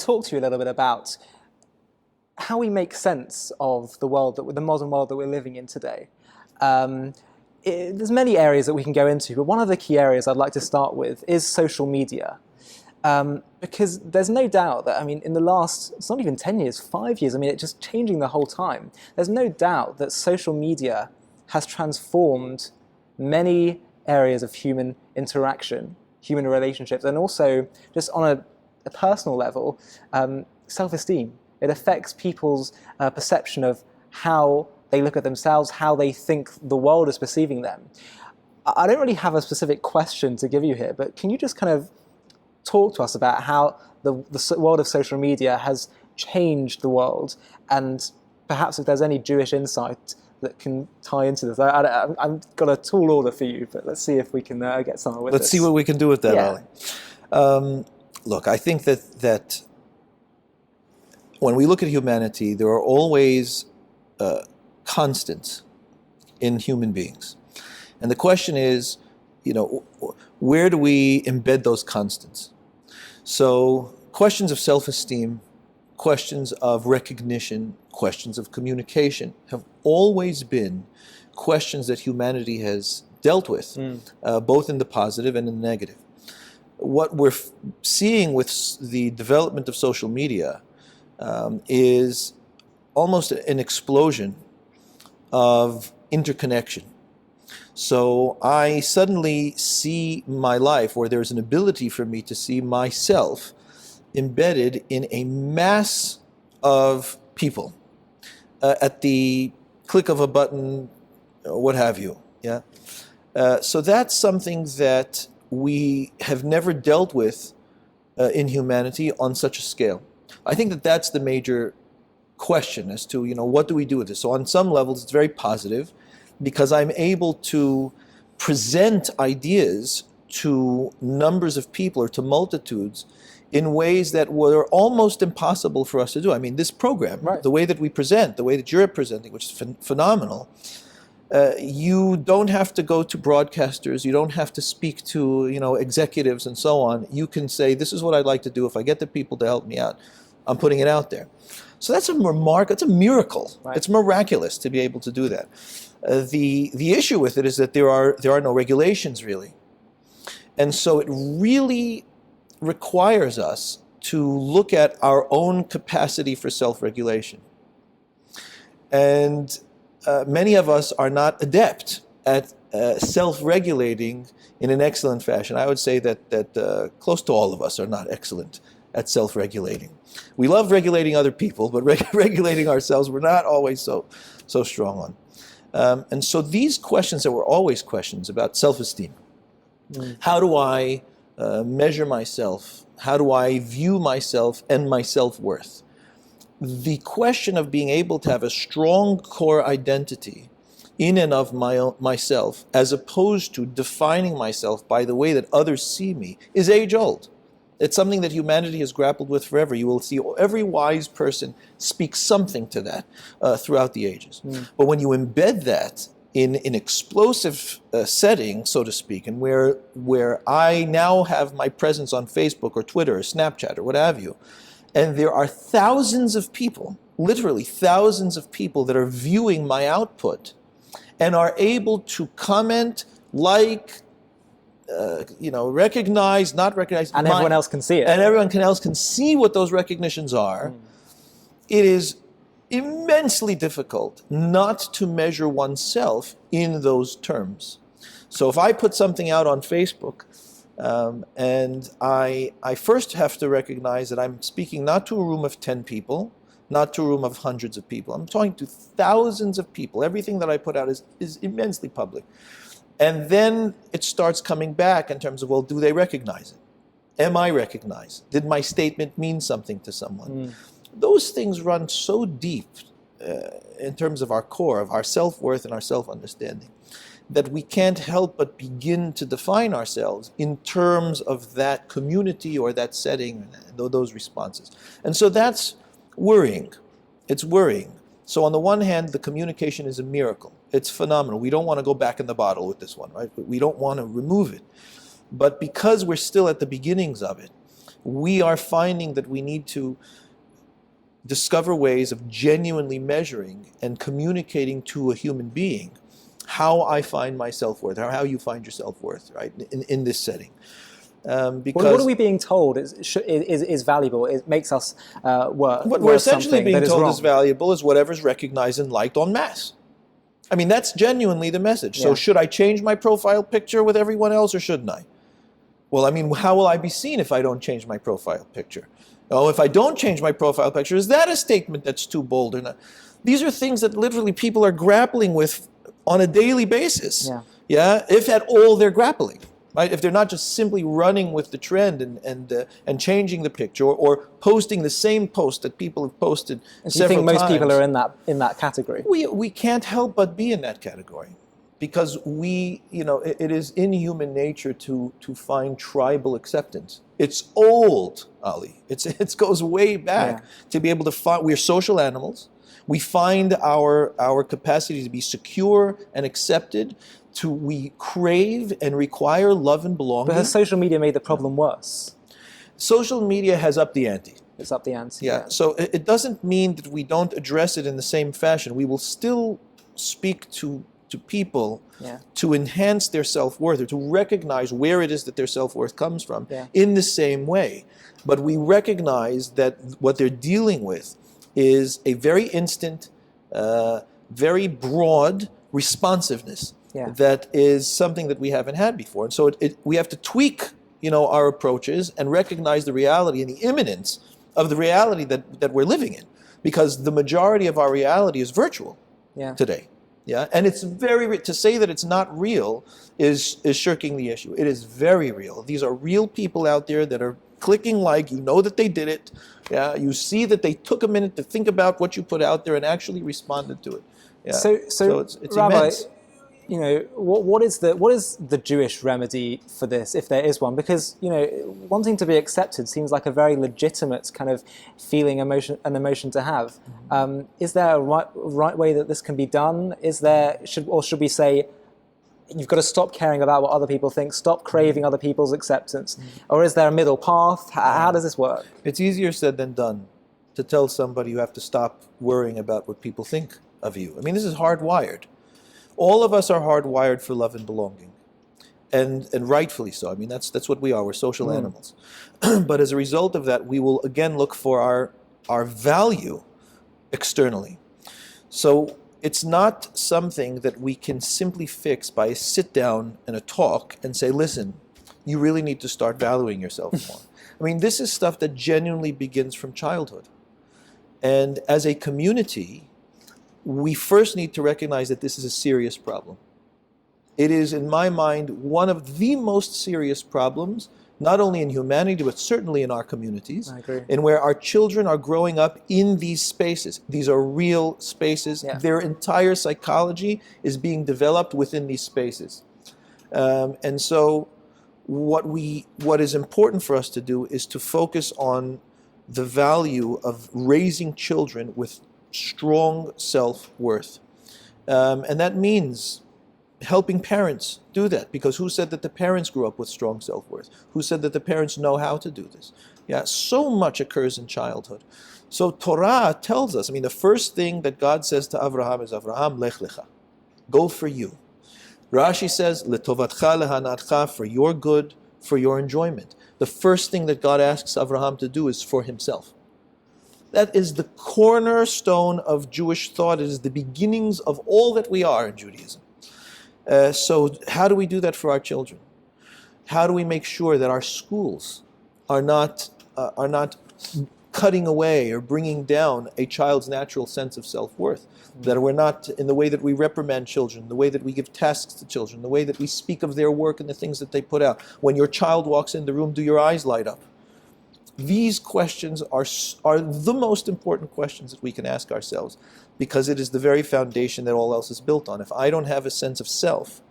talk to you a little bit about how we make sense of the world, the modern world that we're living in today. There's many areas that we can go into, but one of the key areas I'd like to start with is social media. Because there's no doubt that, in the last, it's not even 10 years, 5 years, it's just changing the whole time. There's no doubt that social media has transformed many areas of human interaction, human relationships, and also just on a personal level, self-esteem. It affects people's perception of how they look at themselves, how they think the world is perceiving them. I don't really have a specific question to give you here, but can you just kind of talk to us about how the world of social media has changed the world, and perhaps if there's any Jewish insight that can tie into this. I've got a tall order for you, but let's see if we can get somewhere with this. Let's see what we can do with that, Ali. Look, I think that when we look at humanity, there are always constants in human beings. And the question is, where do we embed those constants? So questions of self-esteem, questions of recognition, questions of communication have always been questions that humanity has dealt with, both in the positive and in the negative. What we're seeing with the development of social media is almost an explosion of interconnection. So I suddenly see my life, or there's an ability for me to see myself embedded in a mass of people at the click of a button, what have you. Yeah. So that's something that we have never dealt with in humanity on such a scale. I think that that's the major question as to, what do we do with this? So on some levels, it's very positive because I'm able to present ideas to numbers of people or to multitudes in ways that were almost impossible for us to do. This program, the way that we present, the way that you're presenting, which is phenomenal, you don't have to go to broadcasters, you don't have to speak to executives and so on. You can say, this is what I'd like to do. If I get the people to help me out, I'm putting it out there. So that's a miracle. Right. It's miraculous to be able to do that. The issue with it is that there are no regulations really. And so it really requires us to look at our own capacity for self-regulation. And many of us are not adept at self-regulating in an excellent fashion. I would say that close to all of us are not excellent at self-regulating. We love regulating other people, but regulating ourselves we're not always so strong on. And so these questions that were always questions about self-esteem. How do I measure myself? How do I view myself and my self-worth? The question of being able to have a strong core identity in and of myself, as opposed to defining myself by the way that others see me, is age-old. It's something that humanity has grappled with forever. You will see every wise person speak something to that throughout the ages. But when you embed that in an explosive setting, so to speak, and where I now have my presence on Facebook or Twitter or Snapchat or what have you, and there are thousands of people, literally thousands of people that are viewing my output and are able to comment, like, recognize, not recognize. And everyone else can see it. And everyone else can see what those recognitions are. It is immensely difficult not to measure oneself in those terms. So if I put something out on Facebook, and I first have to recognize that I'm speaking not to a room of 10 people, not to a room of hundreds of people. I'm talking to thousands of people. Everything that I put out is immensely public. And then it starts coming back in terms of, well, do they recognize it? Am I recognized? Did my statement mean something to someone? Those things run so deep in terms of our core, of our self-worth and our self-understanding, that we can't help but begin to define ourselves in terms of that community or that setting, those responses. And so that's worrying. It's worrying. So on the one hand, the communication is a miracle. It's phenomenal. We don't want to go back in the bottle with this one, right? We don't want to remove it. But because we're still at the beginnings of it, we are finding that we need to discover ways of genuinely measuring and communicating to a human being how I find my self-worth, or how you find your self-worth, right, in this setting. Because what are we being told is valuable? It makes us what we're worth essentially something being that is told wrong. is valuable is whatever's recognized and liked en masse. I mean, that's genuinely the message. So Yeah. should I change my profile picture with everyone else, or shouldn't I? Well, I mean, how will I be seen if I don't change my profile picture? Oh, if I don't change my profile picture, is that a statement that's too bold or not? These are things that literally people are grappling with on a daily basis. Yeah. Yeah, if at all they're grappling, right? If they're not just simply running with the trend and changing the picture, or posting the same post that people have posted several times. Do you think most people are in that category? We can't help but be in that category, because it is in human nature to find tribal acceptance. It's old, Ali. It goes way back to be able to find. We're social animals. We find our capacity to be secure and accepted. We crave and require love and belonging. But has social media made the problem worse? Social media has upped the ante. It's up the ante. Yeah. So it doesn't mean that we don't address it in the same fashion. We will still speak to people to enhance their self-worth, or to recognize where it is that their self-worth comes from in the same way. But we recognize that what they're dealing with is a very instant, very broad responsiveness that is something that we haven't had before. And so we have to tweak our approaches and recognize the reality and the imminence of the reality that we're living in, because the majority of our reality is virtual today. Yeah, and it's to say that it's not real is shirking the issue. It is very real. These are real people out there that are clicking like, that they did it. Yeah, you see that they took a minute to think about what you put out there and actually responded to it. Yeah. So it's Rabbi, immense. What is the Jewish remedy for this, if there is one? Because wanting to be accepted seems like a very legitimate kind of feeling, emotion to have. Is there a right way that this can be done? Should we say, you've got to stop caring about what other people think, stop craving other people's acceptance, or is there a middle path? How does this work? It's easier said than done to tell somebody you have to stop worrying about what people think of you. I mean, this is hardwired. All of us are hardwired for love and belonging, and rightfully so. I mean, that's what we are. We're social animals. But as a result of that, we will again look for our value externally. So it's not something that we can simply fix by a sit down and a talk and say, listen, you really need to start valuing yourself more. I mean, this is stuff that genuinely begins from childhood. And as a community, we first need to recognize that this is a serious problem. It is, in my mind, one of the most serious problems, not only in humanity, but certainly in our communities, I agree. and where our children are growing up in these spaces. These are real spaces. Yeah. Their entire psychology is being developed within these spaces. And so what is important for us to do is to focus on the value of raising children with strong self-worth. And that means helping parents do that, because who said that the parents grew up with strong self-worth? Who said that the parents know how to do this? Yeah, so much occurs in childhood. So Torah tells us, I mean, the first thing that God says to Avraham is, Avraham, lech lecha, go for you. Rashi says, letovatcha lehanatcha, for your good, for your enjoyment. The first thing that God asks Avraham to do is for himself. That is the cornerstone of Jewish thought. It is the beginnings of all that we are in Judaism. So how do we do that for our children? How do we make sure that our schools are not cutting away or bringing down a child's natural sense of self-worth? That we're not, in the way that we reprimand children, the way that we give tasks to children, the way that we speak of their work and the things that they put out. When your child walks in the room, do your eyes light up? These questions are the most important questions that we can ask ourselves, because it is the very foundation that all else is built on. If I don't have a sense of self,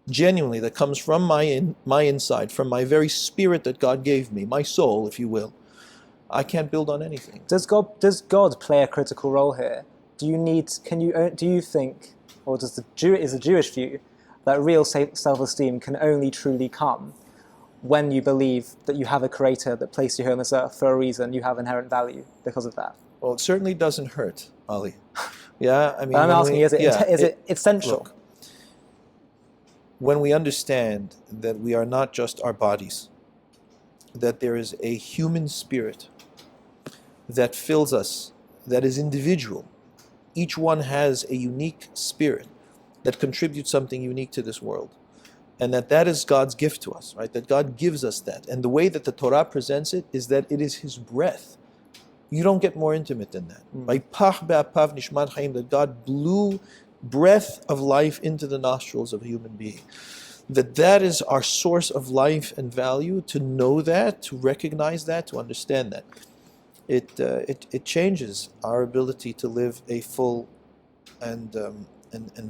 genuinely, that comes from my inside, from my very spirit that God gave me, my soul, if you will, I can't build on anything. Does God play a critical role here? Do you think, or is the Jewish view that real self-esteem can only truly come when you believe that you have a creator that placed you here on this earth for a reason, you have inherent value because of that. Well, it certainly doesn't hurt, Ali. Yeah, I mean, But I'm asking, is it essential? Look, when we understand that we are not just our bodies, that there is a human spirit that fills us, that is individual. Each one has a unique spirit that contributes something unique to this world. And that is God's gift to us, right? That God gives us that. And the way that the Torah presents it is that it is His breath. You don't get more intimate than that. That God blew breath of life into the nostrils of a human being. That is our source of life and value. To know that, to recognize that, to understand that, it changes our ability to live a full and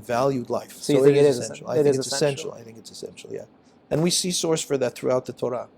valued life. So you think it is essential? essential? I think it's essential. I think it's essential. Yeah, and we see source for that throughout the Torah.